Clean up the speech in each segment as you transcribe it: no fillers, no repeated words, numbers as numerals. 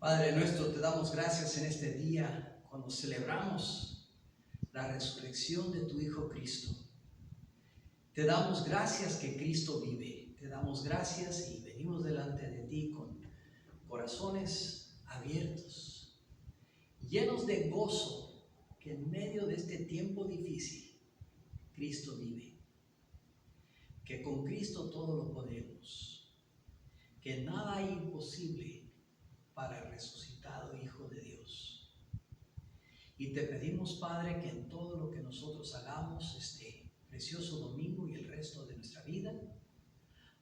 Padre nuestro, te damos gracias en este día cuando celebramos la resurrección de tu Hijo Cristo. Te damos gracias que Cristo vive. Te damos gracias y venimos delante de ti con corazones abiertos, llenos de gozo, que en medio de este tiempo difícil, Cristo vive. Que con Cristo todo lo podemos. Que nada hay imposible para el resucitado Hijo de Dios. Y te pedimos, Padre, que en todo lo que nosotros hagamos este precioso domingo y el resto de nuestra vida,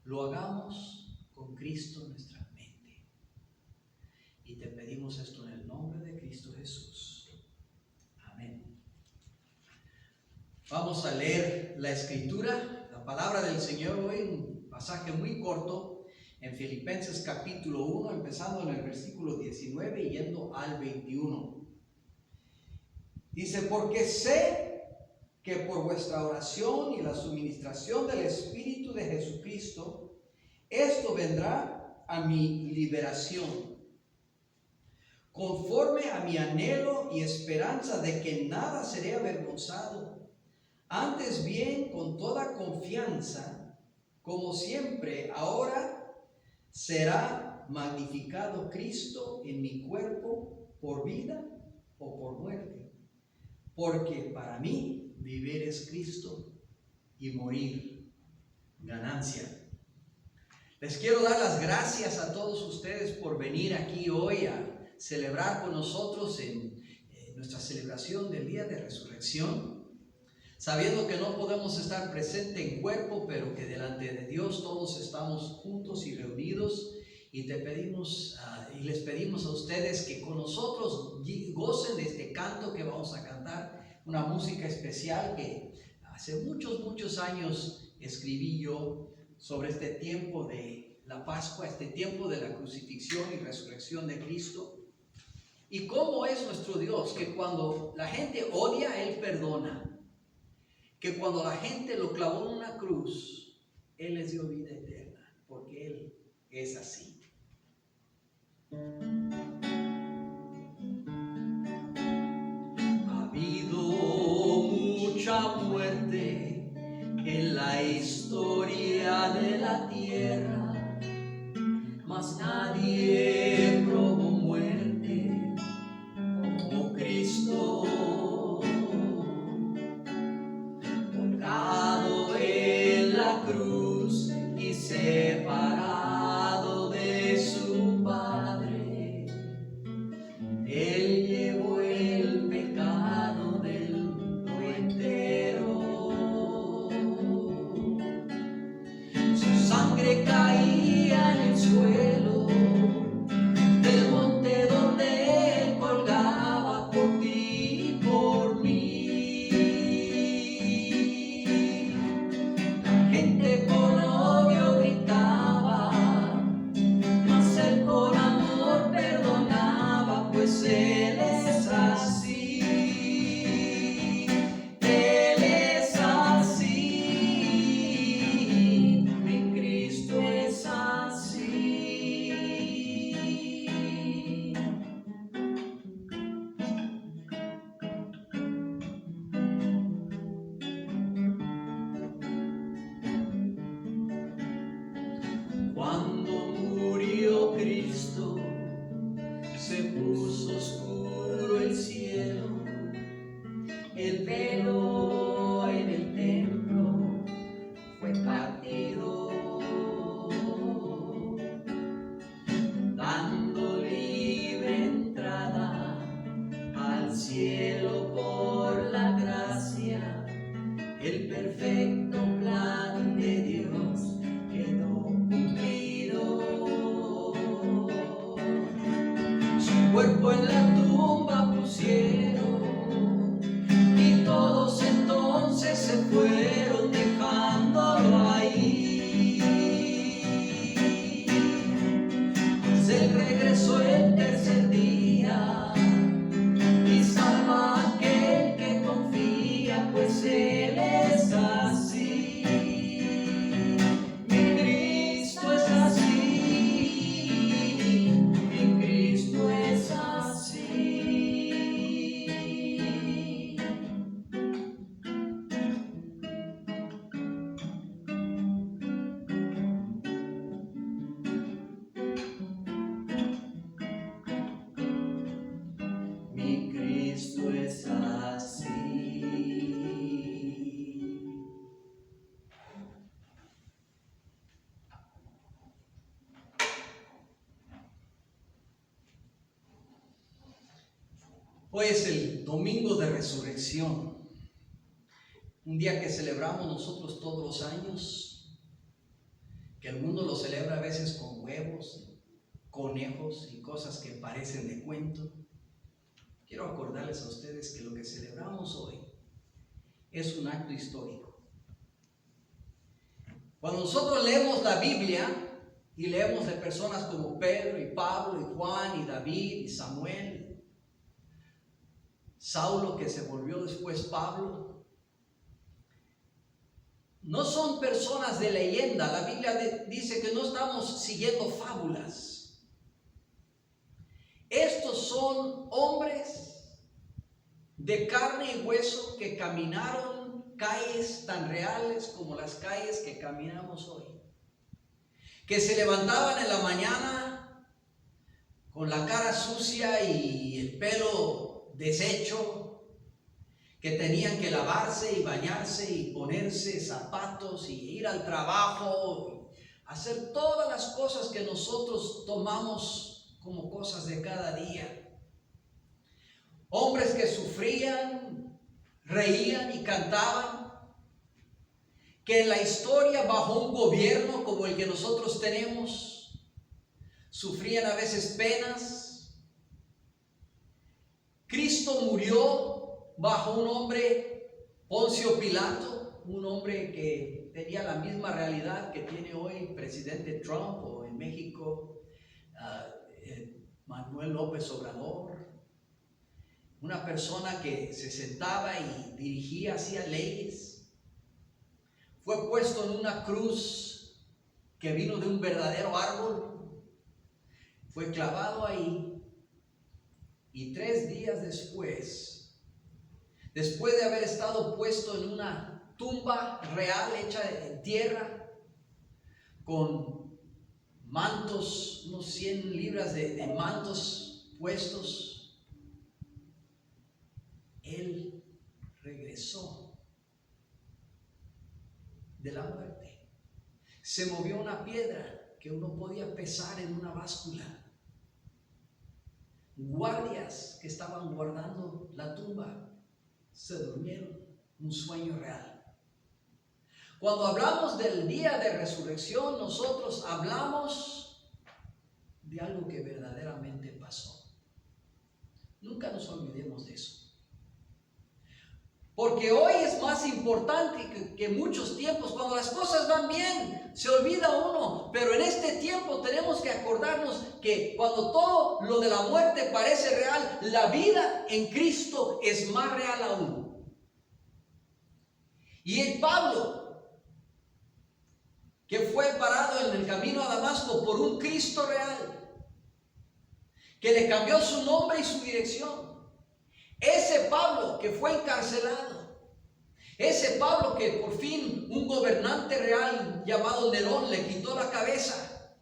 lo hagamos con Cristo en nuestra mente. Y te pedimos esto en el nombre de Cristo Jesús. Amén. Vamos a leer la Escritura, la palabra del Señor hoy, un pasaje muy corto, en Filipenses capítulo 1, empezando en el versículo 19 y yendo al 21. Dice: porque sé que por vuestra oración y la suministración del Espíritu de Jesucristo, esto vendrá a mi liberación, conforme a mi anhelo y esperanza de que nada seré avergonzado, antes bien con toda confianza, como siempre, ahora será magnificado Cristo en mi cuerpo, por vida o por muerte. Porque para mí vivir es Cristo y morir ganancia. Les quiero dar las gracias a todos ustedes por venir aquí hoy a celebrar con nosotros en nuestra celebración del Día de Resurrección, sabiendo que no podemos estar presentes en cuerpo, pero que delante de Dios todos estamos juntos y reunidos, y te pedimos y les pedimos a ustedes que con nosotros gocen de este canto que vamos a cantar, una música especial que hace muchos años escribí yo sobre este tiempo de la Pascua, este tiempo de la crucifixión y resurrección de Cristo, y cómo es nuestro Dios, que cuando la gente odia, Él perdona. Que cuando la gente lo clavó en una cruz, Él les dio vida eterna, porque Él es así. Ha habido única muerte en la historia de la tierra, mas nadie probó muerte como Cristo, colgado en la cruz y separado de su Padre. Él llevó el pecado del mundo entero. Su sangre caía en el suelo del monte donde Él colgaba por ti y por mí. La gente con odio gritaba, mas Él con amor perdonaba, pues Él es así. Él es así. Mi Cristo es así. Cuando murió Cristo, se puso oscuro el cielo, el velo en el templo fue partido, dando libre entrada al cielo por la gracia. El perfecto plan de Dios quedó cumplido. Su cuerpo en la tumba pusieron y todos entonces se fueron dejándolo ahí. Pues Él regresó el tercer día y salva a aquel que confía, pues Él es así. Mi Cristo es así. Mi Cristo es así. Mi Cristo es así. Hoy es el domingo de resurrección, un día que celebramos nosotros todos los años, que el mundo lo celebra a veces con huevos, conejos y cosas que parecen de cuento. Quiero acordarles a ustedes que lo que celebramos hoy es un acto histórico. Cuando nosotros leemos la Biblia y leemos de personas como Pedro y Pablo y Juan y David y Samuel, Saulo que se volvió después Pablo, no son personas de leyenda. La Biblia dice que no estamos siguiendo fábulas. Estos son hombres de carne y hueso que caminaron calles tan reales como las calles que caminamos hoy, que se levantaban en la mañana con la cara sucia y el pelo deshecho, que tenían que lavarse y bañarse y ponerse zapatos y ir al trabajo, hacer todas las cosas que nosotros tomamos como cosas de cada día. Hombres que sufrían, reían y cantaban, que en la historia bajo un gobierno como el que nosotros tenemos, sufrían a veces penas. Cristo murió bajo un hombre, Poncio Pilato, un hombre que tenía la misma realidad que tiene hoy el presidente Trump, o en México Manuel López Obrador. Una persona que se sentaba y dirigía, hacía leyes. Fue puesto en una cruz que vino de un verdadero árbol. Fue clavado ahí. Y 3 días después, después de haber estado puesto en una tumba real hecha en tierra, con mantos, unos 100 libras de mantos puestos, Él regresó de la muerte. Se movió una piedra que uno podía pesar en una báscula. Guardias que estaban guardando la tumba se durmieron, un sueño real. Cuando hablamos del día de resurrección, nosotros hablamos de algo que verdaderamente pasó. Nunca nos olvidemos de eso. Porque hoy es más importante que muchos tiempos. Cuando las cosas van bien, se olvida uno. Pero en este tiempo tenemos que acordarnos que cuando todo lo de la muerte parece real, la vida en Cristo es más real aún. Y el Pablo, que fue parado en el camino a Damasco por un Cristo real, que le cambió su nombre y su dirección. Ese Pablo que fue encarcelado, ese Pablo que por fin un gobernante real llamado Nerón le quitó la cabeza,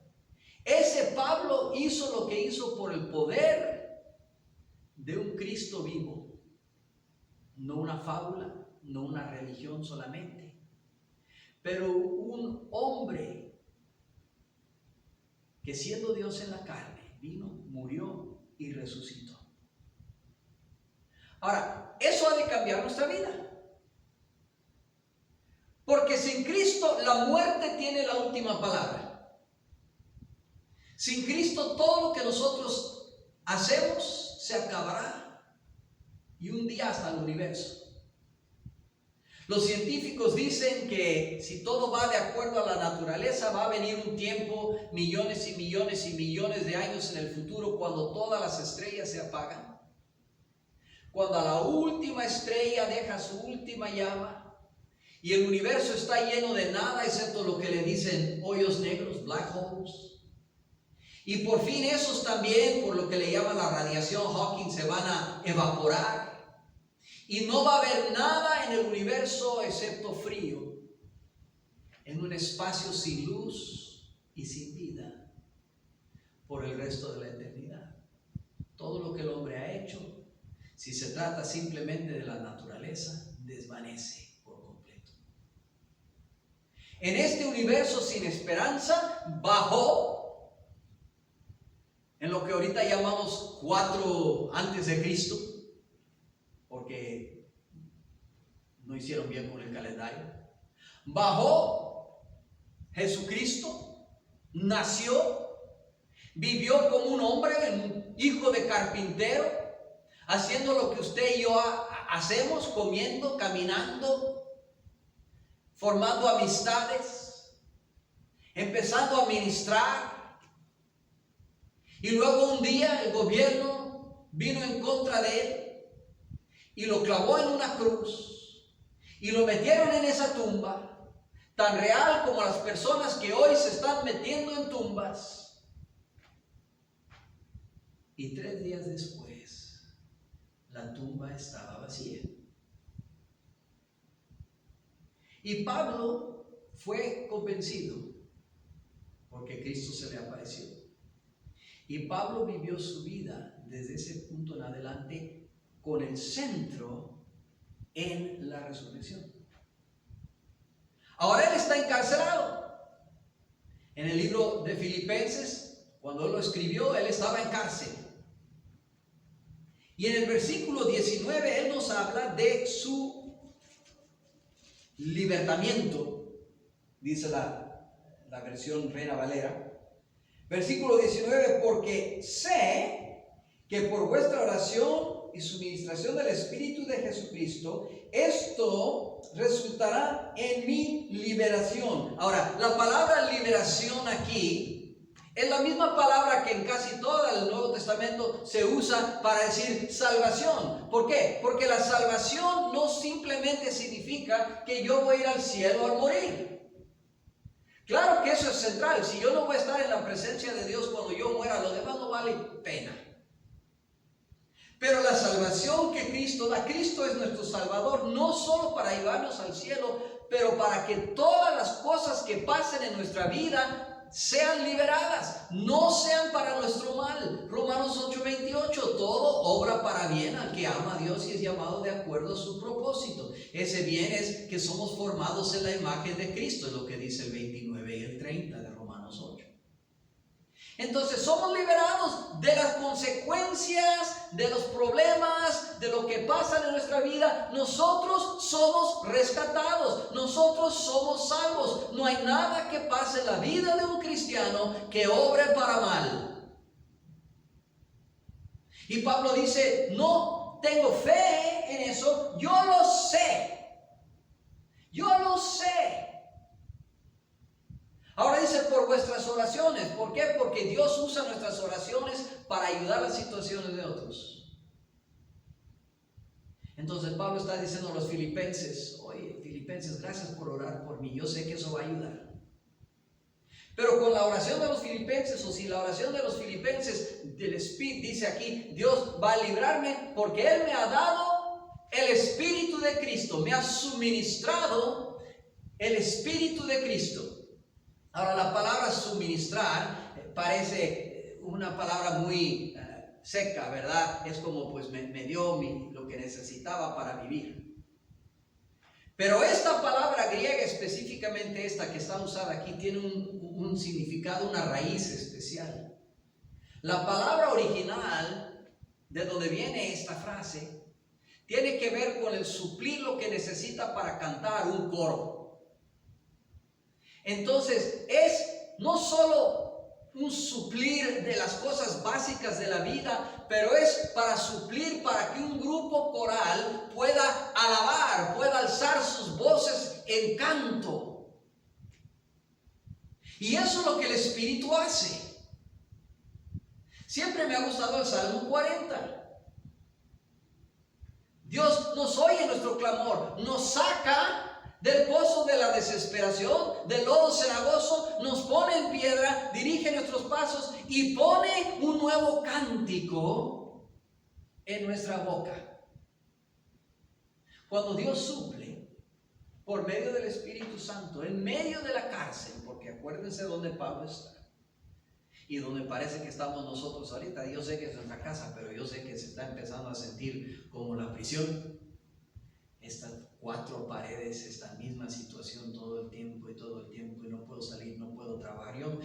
ese Pablo hizo lo que hizo por el poder de un Cristo vivo, no una fábula, no una religión solamente, pero un hombre que siendo Dios en la carne, vino, murió y resucitó. Ahora, eso ha de cambiar nuestra vida. Porque sin Cristo la muerte tiene la última palabra. Sin Cristo todo lo que nosotros hacemos se acabará. Y un día hasta el universo. Los científicos dicen que si todo va de acuerdo a la naturaleza, va a venir un tiempo, millones y millones y millones de años en el futuro, cuando todas las estrellas se apagan. Cuando la última estrella deja su última llama y el universo está lleno de nada excepto lo que le dicen hoyos negros, black holes. Y por fin esos también, por lo que le llaman la radiación Hawking, se van a evaporar. Y no va a haber nada en el universo excepto frío, en un espacio sin luz y sin vida por el resto de la eternidad. Todo lo que el hombre ha hecho, si se trata simplemente de la naturaleza, desvanece por completo. En este universo sin esperanza, bajó en lo que ahorita llamamos 4 antes de Cristo, porque no hicieron bien con el calendario. Bajó Jesucristo, nació, vivió como un hombre, un hijo de carpintero, haciendo lo que usted y yo hacemos, comiendo, caminando, formando amistades, empezando a ministrar. Y luego un día el gobierno vino en contra de él y lo clavó en una cruz y lo metieron en esa tumba, tan real como las personas que hoy se están metiendo en tumbas. Y 3 días después, la tumba estaba vacía. Y Pablo fue convencido porque Cristo se le apareció. Y Pablo vivió su vida desde ese punto en adelante con el centro en la resurrección. Ahora él está encarcelado. En el libro de Filipenses, cuando él lo escribió, él estaba en cárcel. Y en el versículo 19 él nos habla de su libertamiento, dice la versión Reina Valera. Versículo 19, porque sé que por vuestra oración y suministración del Espíritu de Jesucristo, esto resultará en mi liberación. Ahora, la palabra liberación aquí es la misma palabra que en casi todo el Nuevo Testamento se usa para decir salvación. ¿Por qué? Porque la salvación no simplemente significa que yo voy a ir al cielo al morir. Claro que eso es central. Si yo no voy a estar en la presencia de Dios cuando yo muera, lo demás no vale pena. Pero la salvación que Cristo da, Cristo es nuestro Salvador, no solo para llevarnos al cielo, pero para que todas las cosas que pasen en nuestra vida sean liberadas, no sean para nuestro mal. Romanos 8:28, todo obra para bien al que ama a Dios y es llamado de acuerdo a su propósito. Ese bien es que somos formados en la imagen de Cristo, es lo que dice el 29 y el 30 de Romanos 8. Entonces somos liberados de las consecuencias, de los problemas, de lo que pasa en nuestra vida. Nosotros somos rescatados, nosotros somos salvos. No hay nada que pase en la vida de un cristiano que obre para mal. Y Pablo dice, no tengo fe en eso, yo lo sé. Yo lo sé. Ahora dice por vuestras oraciones. ¿Por qué? Porque Dios usa nuestras oraciones para ayudar a las situaciones de otros. Entonces Pablo está diciendo a los filipenses, oye, filipenses, gracias por orar por mí, yo sé que eso va a ayudar. Pero con la oración de los filipenses, o si la oración de los filipenses del Espíritu, dice aquí, Dios va a librarme porque Él me ha dado el Espíritu de Cristo, me ha suministrado el Espíritu de Cristo. Ahora, la palabra suministrar parece una palabra muy seca, ¿verdad? Es como pues me dio lo que necesitaba para vivir. Pero esta palabra griega, específicamente esta que está usada aquí, tiene un significado, una raíz especial. La palabra original, de donde viene esta frase, tiene que ver con el suplir lo que necesita para cantar un coro. Entonces es no solo un suplir de las cosas básicas de la vida, pero es para suplir para que un grupo coral pueda alabar, pueda alzar sus voces en canto. Y eso es lo que el Espíritu hace. Siempre me ha gustado el Salmo 40. Dios nos oye nuestro clamor, nos saca del pozo de la desesperación, del lodo cenagoso, nos pone en piedra, dirige nuestros pasos y pone un nuevo cántico en nuestra boca. Cuando Dios suple por medio del Espíritu Santo, en medio de la cárcel, porque acuérdense donde Pablo está y donde parece que estamos nosotros ahorita. Yo sé que es nuestra casa, pero yo sé que se está empezando a sentir como la prisión. Estas 4 paredes, esta misma situación todo el tiempo y no puedo salir, no puedo trabajar. Yo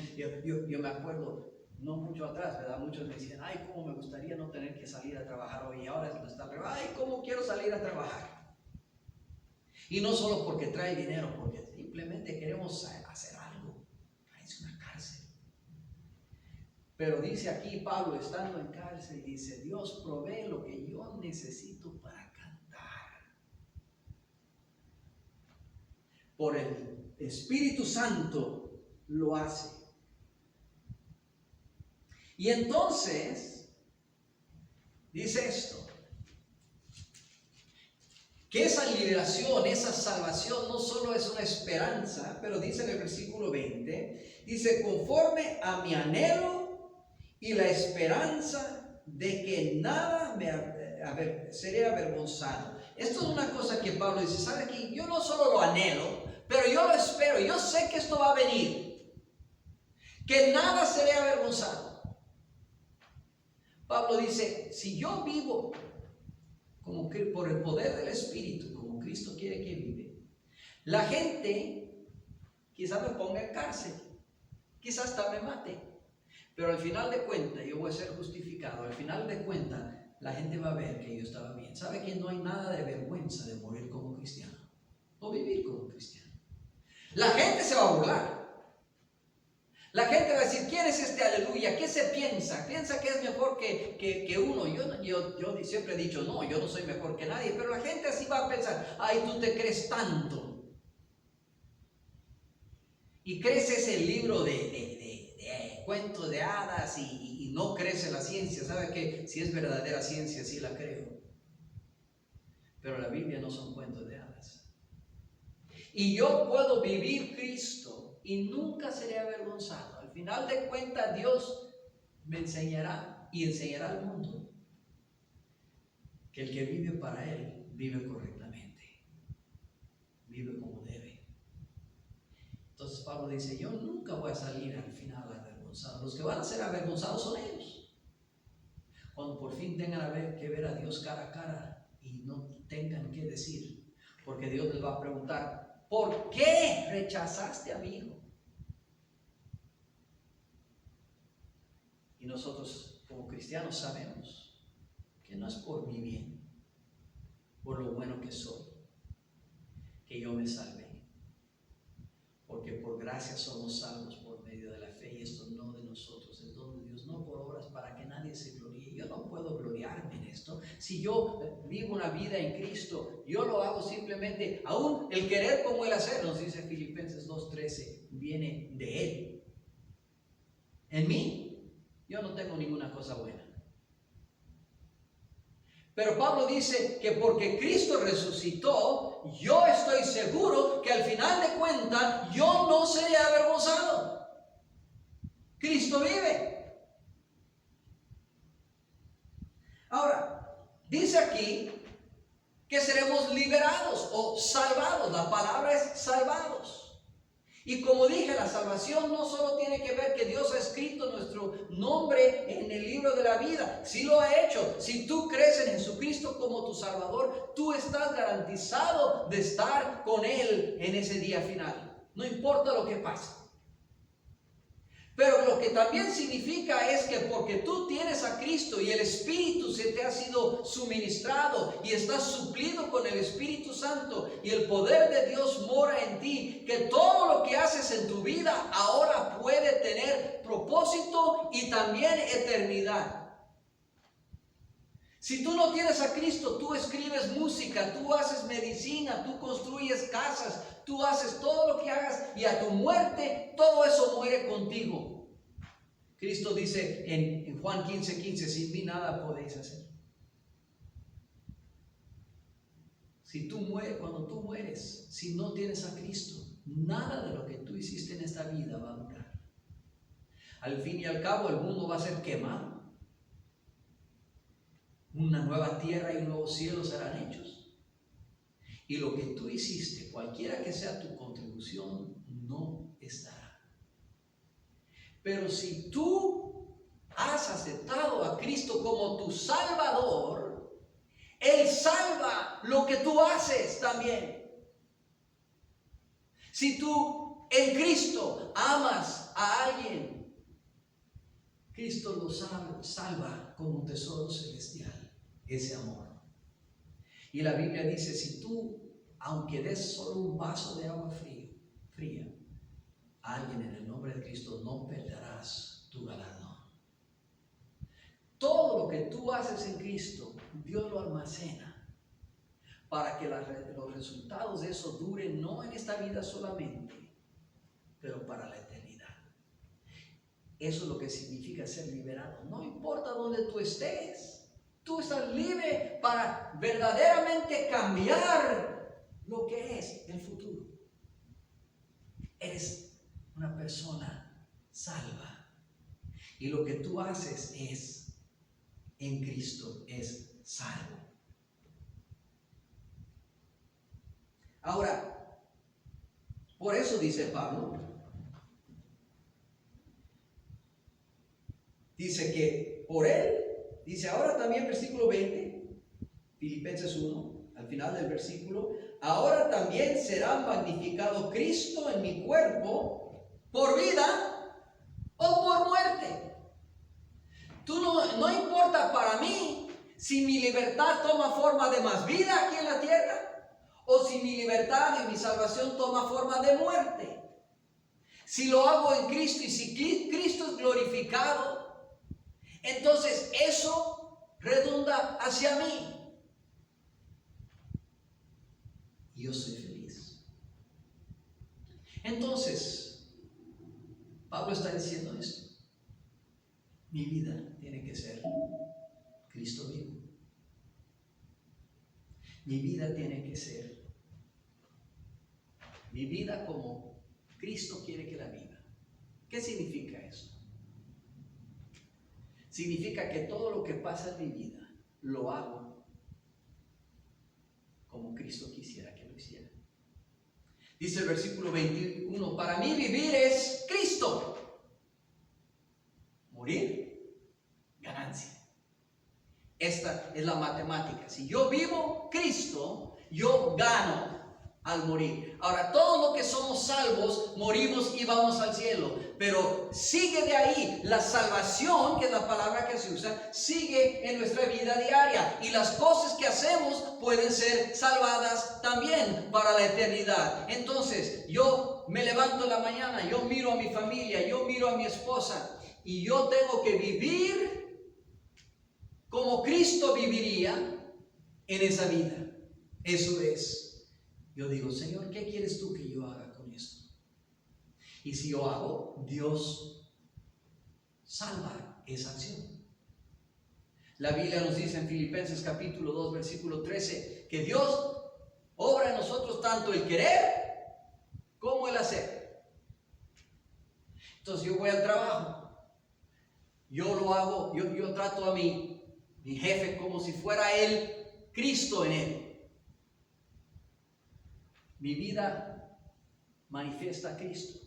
me acuerdo, no mucho atrás, ¿verdad? Muchos me decían, ay, cómo me gustaría no tener que salir a trabajar hoy. Y ahora está al revés, ay, cómo quiero salir a trabajar. Y no solo porque trae dinero, porque simplemente queremos hacer algo. Es una cárcel. Pero dice aquí Pablo, estando en cárcel, dice, Dios provee lo que yo necesito para por el Espíritu Santo lo hace. Y entonces dice esto, que esa liberación, esa salvación no solo es una esperanza, pero dice en el versículo 20, dice, conforme a mi anhelo y la esperanza de que nada seré avergonzado. Esto es una cosa que Pablo dice, ¿sabe aquí? Yo no solo lo anhelo, pero yo lo espero, yo sé que esto va a venir, que nada seré avergonzado. Pablo dice, si yo vivo como que por el poder del Espíritu, como Cristo quiere que vive, la gente quizás me ponga en cárcel, quizás hasta me mate, pero al final de cuentas yo voy a ser justificado. Al final de cuentas la gente va a ver que yo estaba bien. ¿Sabe que no hay nada de vergüenza de morir como cristiano o vivir como cristiano? La gente se va a burlar. La gente va a decir, ¿quién es este aleluya? ¿Qué se piensa? Piensa que es mejor que uno. Yo siempre he dicho, no, yo no soy mejor que nadie, pero la gente así va a pensar, ay, tú te crees tanto. Y crees ese libro de cuentos de hadas y no crees en la ciencia. ¿Sabe que si es verdadera ciencia, sí la creo? Pero la Biblia no son cuentos de hadas. Y yo puedo vivir Cristo y nunca seré avergonzado. Al final de cuentas, Dios me enseñará y enseñará al mundo que el que vive para Él vive correctamente, vive como debe. Entonces Pablo dice, yo nunca voy a salir al final avergonzado. Los que van a ser avergonzados son ellos. Cuando por fin tengan que ver a Dios cara a cara y no tengan que decir, porque Dios les va a preguntar, ¿por qué rechazaste a mi hijo? Y nosotros como cristianos sabemos que no es por mi bien, por lo bueno que soy, que yo me salvé. Porque por gracia somos salvos por medio de la fe, y esto no de nosotros, es don de Dios, no por obras para que nadie se gloríe. Yo no puedo gloriarme en esto. Si yo vivo una vida en Cristo, yo lo hago simplemente, aún el querer como el hacer, nos dice Filipenses 2:13, viene de Él. En mí, yo no tengo ninguna cosa buena. Pero Pablo dice que porque Cristo resucitó, yo estoy seguro que al final de cuentas yo no seré avergonzado. Cristo vive. Ahora, dice aquí que seremos liberados o salvados. La palabra es salvados. Y como dije, la salvación no solo tiene que ver que Dios ha escrito nuestro nombre en el libro de la vida. Sí lo ha hecho. Si tú crees en Jesucristo como tu Salvador, tú estás garantizado de estar con Él en ese día final. No importa lo que pase. Pero lo que también significa es que porque tú tienes a Cristo y el Espíritu se te ha sido suministrado y estás suplido con el Espíritu Santo y el poder de Dios mora en ti, que todo lo que haces en tu vida ahora puede tener propósito y también eternidad. Si tú no tienes a Cristo, tú escribes música, tú haces medicina, tú construyes casas, tú haces todo lo que hagas y a tu muerte todo eso muere contigo. Cristo dice en Juan 15:15, sin mí nada podéis hacer. Cuando tú mueres, si no tienes a Cristo, nada de lo que tú hiciste en esta vida va a durar. Al fin y al cabo, el mundo va a ser quemado. Una nueva tierra y un nuevo cielo serán hechos. Y lo que tú hiciste, cualquiera que sea tu contribución, no estará. Pero si tú has aceptado a Cristo como tu Salvador, Él salva lo que tú haces también. Si tú en Cristo amas a alguien, Cristo lo salva como un tesoro celestial, ese amor. Y la Biblia dice, si tú, aunque des solo un vaso de agua fría, a alguien en el nombre de Cristo, no perderás tu galardón. Todo lo que tú haces en Cristo, Dios lo almacena para que los resultados de eso duren no en esta vida solamente, pero para la eternidad. Eso es lo que significa ser liberado. No importa dónde tú estés, tú estás libre para verdaderamente cambiar lo que es el futuro. Eres una persona salva. Y lo que tú haces en Cristo es salvo. Ahora, por eso dice Pablo, dice que por Él, dice ahora también versículo 20, Filipenses 1, al final del versículo, ahora también será magnificado Cristo en mi cuerpo por vida o por muerte. No importa para mí si mi libertad toma forma de más vida aquí en la tierra o si mi libertad y mi salvación toma forma de muerte. Si lo hago en Cristo y si Cristo es glorificado, entonces eso redunda hacia mí. Y yo soy feliz. Entonces, Pablo está diciendo esto. Mi vida tiene que ser Cristo vivo. Mi vida tiene que ser mi vida como Cristo quiere que la viva. ¿Qué significa eso? Significa que todo lo que pasa en mi vida lo hago Cristo quisiera que lo hiciera. Dice el versículo 21, para mí vivir es Cristo. Morir, ganancia. Esta es la matemática. Si yo vivo Cristo, yo gano al morir. Ahora, todos los que somos salvos, morimos y vamos al cielo. Pero sigue de ahí la salvación, que es la palabra que se usa, sigue en nuestra vida diaria. Y las cosas que hacemos pueden ser salvadas también para la eternidad. Entonces, yo me levanto en la mañana, yo miro a mi familia, yo miro a mi esposa, y yo tengo que vivir como Cristo viviría en esa vida. Eso es. Yo digo, Señor, ¿qué quieres tú que yo haga con esto? Y si yo hago, Dios salva esa acción. La Biblia nos dice en Filipenses capítulo 2, versículo 13, que Dios obra en nosotros tanto el querer como el hacer. Entonces yo voy al trabajo, yo lo hago, yo trato a mi jefe como si fuera él Cristo en él. Mi vida manifiesta a Cristo.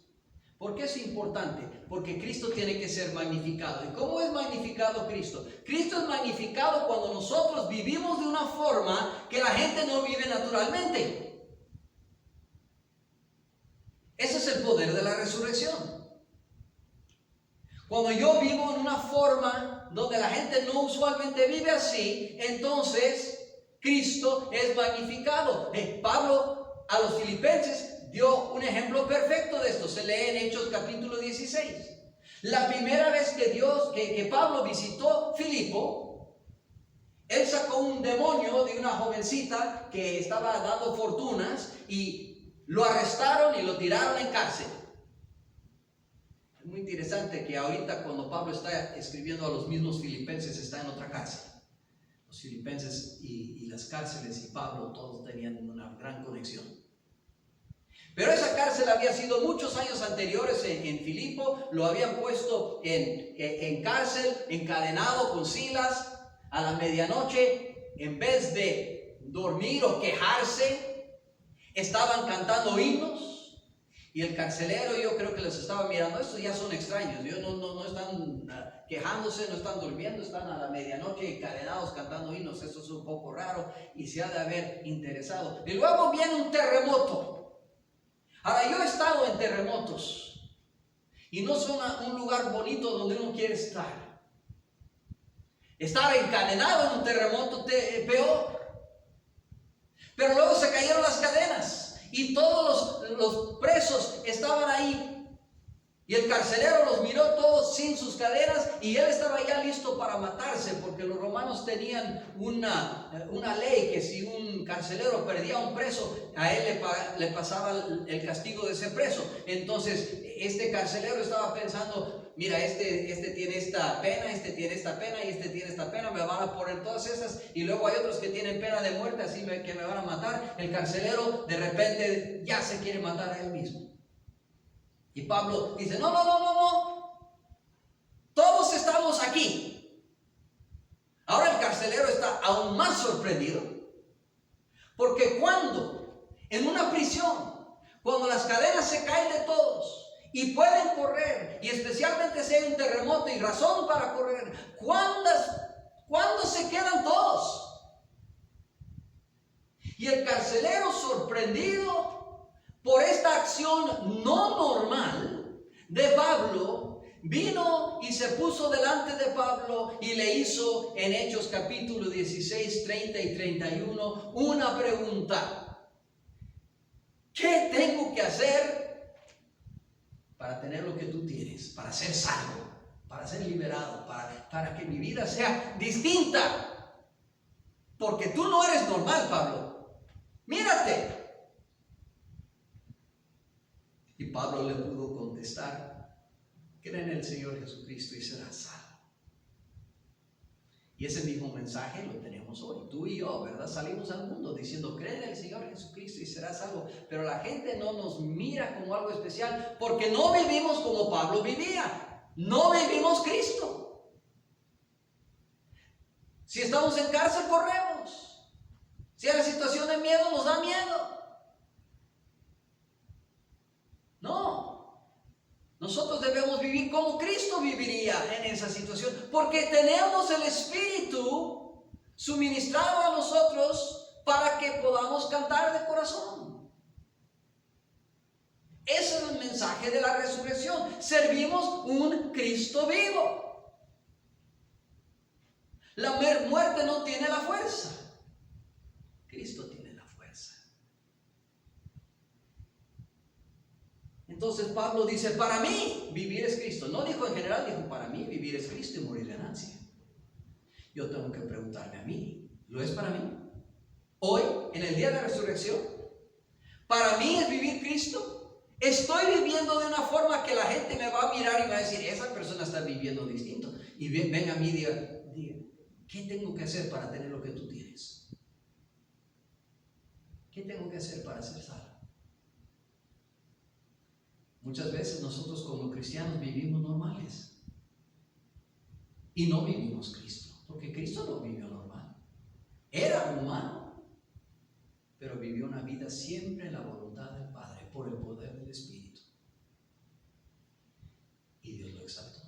¿Por qué es importante? Porque Cristo tiene que ser magnificado. ¿Y cómo es magnificado Cristo? Cristo es magnificado cuando nosotros vivimos de una forma que la gente no vive naturalmente. Ese es el poder de la resurrección. Cuando yo vivo en una forma donde la gente no usualmente vive así, entonces Cristo es magnificado. Pablo a los filipenses dio un ejemplo perfecto de esto. Se lee en Hechos capítulo 16. La primera vez que Pablo visitó Filipo, él sacó un demonio de una jovencita que estaba dando fortunas y lo arrestaron y lo tiraron en cárcel. Es muy interesante que ahorita cuando Pablo está escribiendo a los mismos filipenses está en otra cárcel. Los filipenses y las cárceles y Pablo todos tenían una gran conexión. Pero esa cárcel había sido muchos años anteriores en Filipo, lo habían puesto en cárcel, encadenado con Silas. A la medianoche, en vez de dormir o quejarse, estaban cantando himnos. Y el carcelero, yo creo que les estaba mirando, estos ya son extraños, ellos no están quejándose, no están durmiendo, están a la medianoche encadenados cantando himnos. Eso es un poco raro y se ha de haber interesado. Y luego viene un terremoto. Ahora, yo he estado en terremotos y no son un lugar bonito donde uno quiere estar. Estar encadenado en un terremoto peor. Pero luego se cayeron las cadenas y todos los presos estaban ahí. Y el carcelero los miró todos sin sus cadenas y él estaba ya listo para matarse, porque los romanos tenían una ley que si un carcelero perdía a un preso, a él le pasaba el castigo de ese preso. Entonces este carcelero estaba pensando, mira, este tiene esta pena, este tiene esta pena y este tiene esta pena, me van a poner todas esas, y luego hay otros que tienen pena de muerte, así que me van a matar. El carcelero de repente ya se quiere matar a él mismo. Y Pablo dice, no, todos estamos aquí. Ahora el carcelero está aún más sorprendido, porque cuando en una prisión, cuando las cadenas se caen de todos y pueden correr, y especialmente si hay un terremoto y razón para correr, ¿cuándo se quedan todos? Y el carcelero, sorprendido por esta acción no normal de Pablo, vino y se puso delante de Pablo y le hizo en Hechos capítulo 16, 30 y 31 una pregunta. ¿Qué tengo que hacer para tener lo que tú tienes? Para ser salvo, para ser liberado, para que mi vida sea distinta. Porque tú no eres normal, Pablo. Mírate. Y Pablo le pudo contestar, cree en el Señor Jesucristo y serás salvo. Y ese mismo mensaje lo tenemos hoy, tú y yo, ¿verdad? Salimos al mundo diciendo, cree en el Señor Jesucristo y serás salvo. Pero la gente no nos mira como algo especial porque no vivimos como Pablo vivía. No vivimos Cristo. Si estamos en cárcel, corremos. Si hay una situación de miedo nos da miedo. No. Nosotros debemos vivir como Cristo viviría en esa situación, porque tenemos el Espíritu suministrado a nosotros para que podamos cantar de corazón. Ese es el mensaje de la resurrección. Servimos un Cristo vivo. La muerte no tiene la fuerza. Cristo tiene la fuerza. Entonces Pablo dice, para mí vivir es Cristo. No dijo en general, dijo para mí vivir es Cristo y morir ganancia. Yo tengo que preguntarme a mí, ¿lo es para mí? Hoy, en el día de la resurrección, ¿para mí es vivir Cristo? Estoy viviendo de una forma que la gente me va a mirar y va a decir, esa persona está viviendo distinto. Y ven a mí y diga, ¿qué tengo que hacer para tener lo que tú tienes? ¿Qué tengo que hacer para ser salvo? Muchas veces nosotros como cristianos vivimos normales y no vivimos Cristo, porque Cristo no vivió normal. Era humano, pero vivió una vida siempre en la voluntad del Padre por el poder del Espíritu. Y Dios lo exaltó.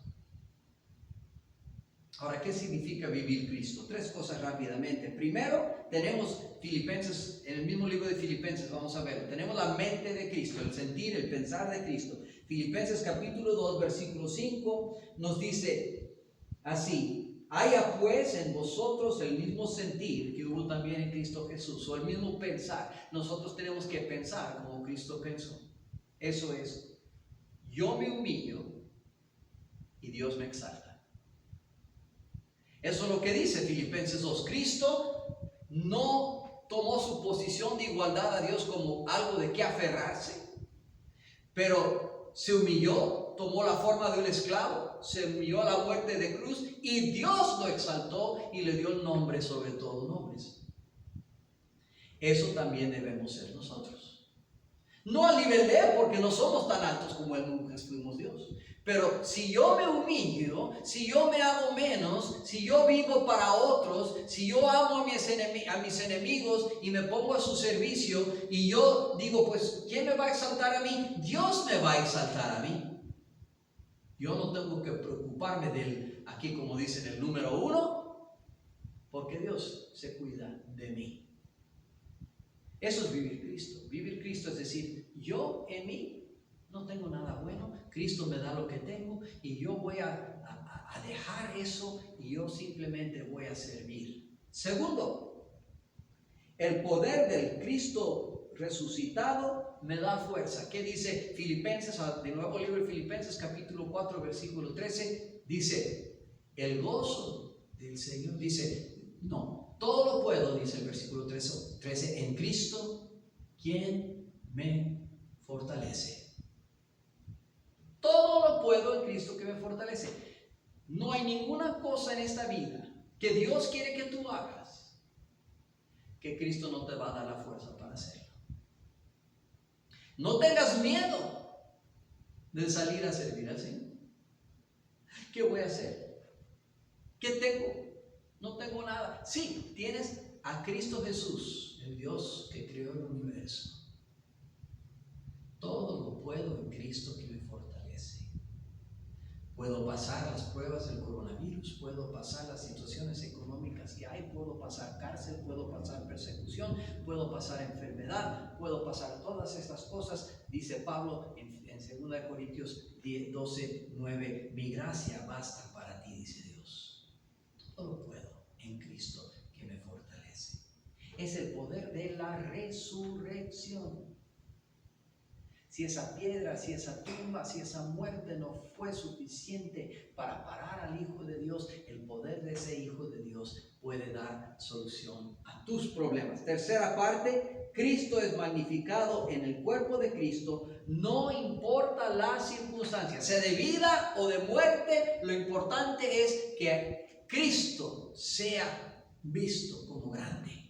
Ahora, ¿qué significa vivir Cristo? Tres cosas rápidamente. Primero, tenemos Filipenses, en el mismo libro de Filipenses, vamos a ver, tenemos la mente de Cristo, el sentir, el pensar de Cristo. Filipenses capítulo 2, versículo 5, nos dice así, haya pues en vosotros el mismo sentir que hubo también en Cristo Jesús, o el mismo pensar. Nosotros tenemos que pensar como Cristo pensó. Eso es, yo me humillo y Dios me exalta. Eso es lo que dice Filipenses 2. Cristo no tomó su posición de igualdad a Dios como algo de que aferrarse, pero se humilló, tomó la forma de un esclavo, se humilló a la muerte de cruz y Dios lo exaltó y le dio el nombre sobre todos nombres. Eso también debemos ser nosotros. No al nivel de Él, porque no somos tan altos como Él, nunca fuimos Dios. Pero si yo me humillo, si yo me hago menos, si yo vivo para otros, si yo amo a mis enemigos y me pongo a su servicio y yo digo, pues, ¿quién me va a exaltar a mí? Dios me va a exaltar a mí. Yo no tengo que preocuparme del, aquí como dicen, el número 1, porque Dios se cuida de mí. Eso es vivir Cristo. Vivir Cristo es decir, yo en mí no tengo nada bueno, Cristo me da lo que tengo y yo voy a dejar eso y yo simplemente voy a servir. Segundo, el poder del Cristo resucitado me da fuerza. ¿Qué dice Filipenses? De nuevo libro de Filipenses capítulo 4 versículo 13, dice, el gozo del Señor, dice, no, todo lo puedo, dice el versículo 13, en Cristo, quien me fortalece. Todo lo puedo en Cristo que me fortalece. No hay ninguna cosa en esta vida que Dios quiere que tú hagas que Cristo no te va a dar la fuerza para hacerlo. No tengas miedo de salir a servir al Señor. ¿Qué voy a hacer? ¿Qué tengo? No tengo nada. Sí, tienes a Cristo Jesús, el Dios que creó el universo. Todo lo puedo en Cristo que me fortalece. Puedo pasar las pruebas del coronavirus, puedo pasar las situaciones económicas que hay, puedo pasar cárcel, puedo pasar persecución, puedo pasar enfermedad, puedo pasar todas estas cosas. Dice Pablo en 2 Corintios 12, 9, mi gracia basta para ti, dice Dios. Todo lo puedo en Cristo que me fortalece. Es el poder de la resurrección. Si esa piedra, si esa tumba, si esa muerte no fue suficiente para parar al Hijo de Dios, el poder de ese Hijo de Dios puede dar solución a tus problemas. Tercera parte, Cristo es magnificado en el cuerpo de Cristo, no importa la circunstancia, sea de vida o de muerte, lo importante es que Cristo sea visto como grande.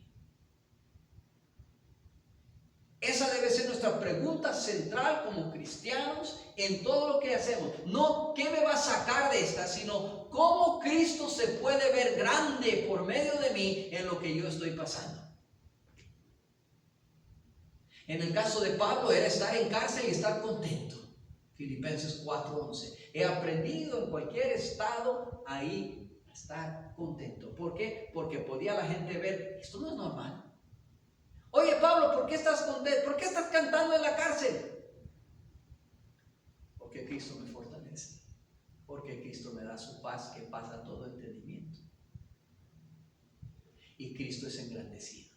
Esa debe ser nuestra pregunta central como cristianos en todo lo que hacemos. No qué me va a sacar de esta, sino cómo Cristo se puede ver grande por medio de mí en lo que yo estoy pasando. En el caso de Pablo era estar en cárcel y estar contento. Filipenses 4:11. He aprendido en cualquier estado ahí a estar contento. ¿Por qué? Porque podía la gente ver, esto no es normal. Oye Pablo, ¿por qué estás contento? ¿Por qué estás cantando en la cárcel? Porque Cristo me fortalece. Porque Cristo me da su paz que pasa todo entendimiento. Y Cristo es engrandecido.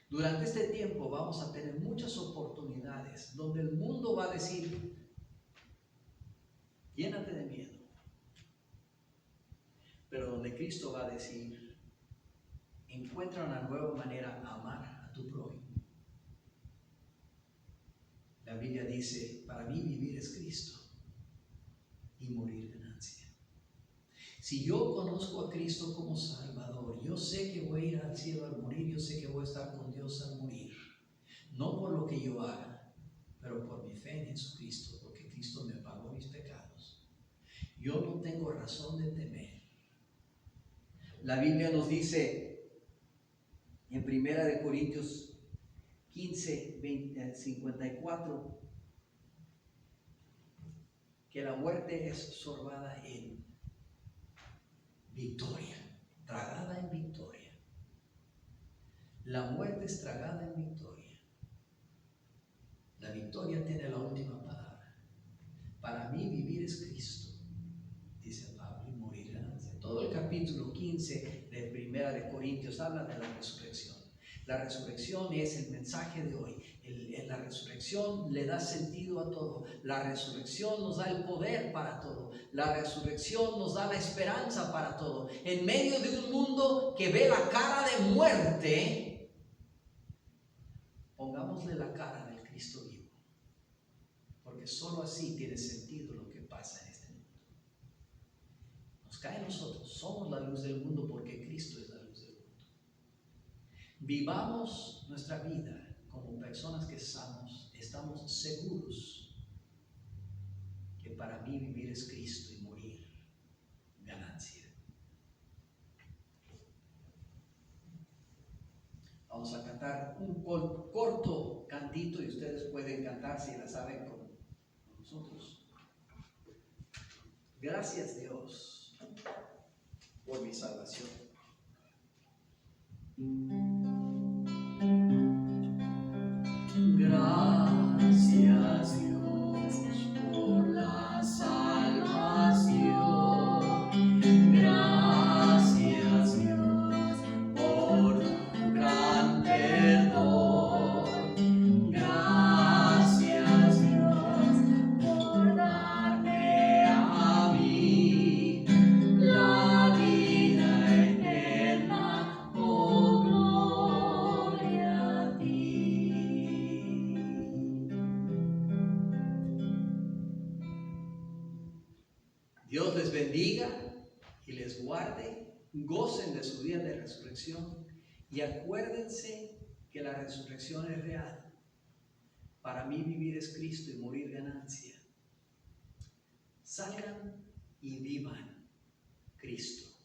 Durante este tiempo vamos a tener muchas oportunidades donde el mundo va a decir, llénate de miedo. Pero donde Cristo va a decir, encuentra una nueva manera de amar a tu prójimo. La Biblia dice, para mí vivir es Cristo y morir ganancia. Si yo conozco a Cristo como Salvador, yo sé que voy a ir al cielo al morir, yo sé que voy a estar con Dios al morir. No por lo que yo haga, pero por mi fe en Jesucristo, porque Cristo me pagó mis pecados. Yo no tengo razón de temer. La Biblia nos dice en 1 Corintios 15, 54, que la muerte es sorbada en victoria, tragada en victoria. La muerte es tragada en victoria. La victoria tiene la última palabra. Para mí vivir es Cristo, dice Pablo, y morir ganancia. Todo el capítulo 15 de 1 Corintios habla de la resurrección. La resurrección es el mensaje de hoy. La resurrección le da sentido a todo. La resurrección nos da el poder para todo. La resurrección nos da la esperanza para todo. En medio de un mundo que ve la cara de muerte, pongámosle la cara del Cristo vivo. Porque solo así tiene sentido lo que pasa en este mundo. Nos cae a nosotros. Somos la luz del mundo porque Cristo es la luz del mundo. Vivamos nuestra vida como personas que estamos seguros que para mí vivir es Cristo y morir ganancia. Vamos a cantar un corto cantito y ustedes pueden cantar si la saben con nosotros. Gracias Dios por mi salvación. Gracias Dios por la salvación. Gracias Dios por tu gran perdón. Gracias Dios por darme a mí la vida eterna. Oh, gloria a ti. Dios les bendiga y les guarde, gocen de su día de resurrección y acuérdense que la resurrección es real. Para mí vivir es Cristo y morir ganancia. Salgan y vivan Cristo.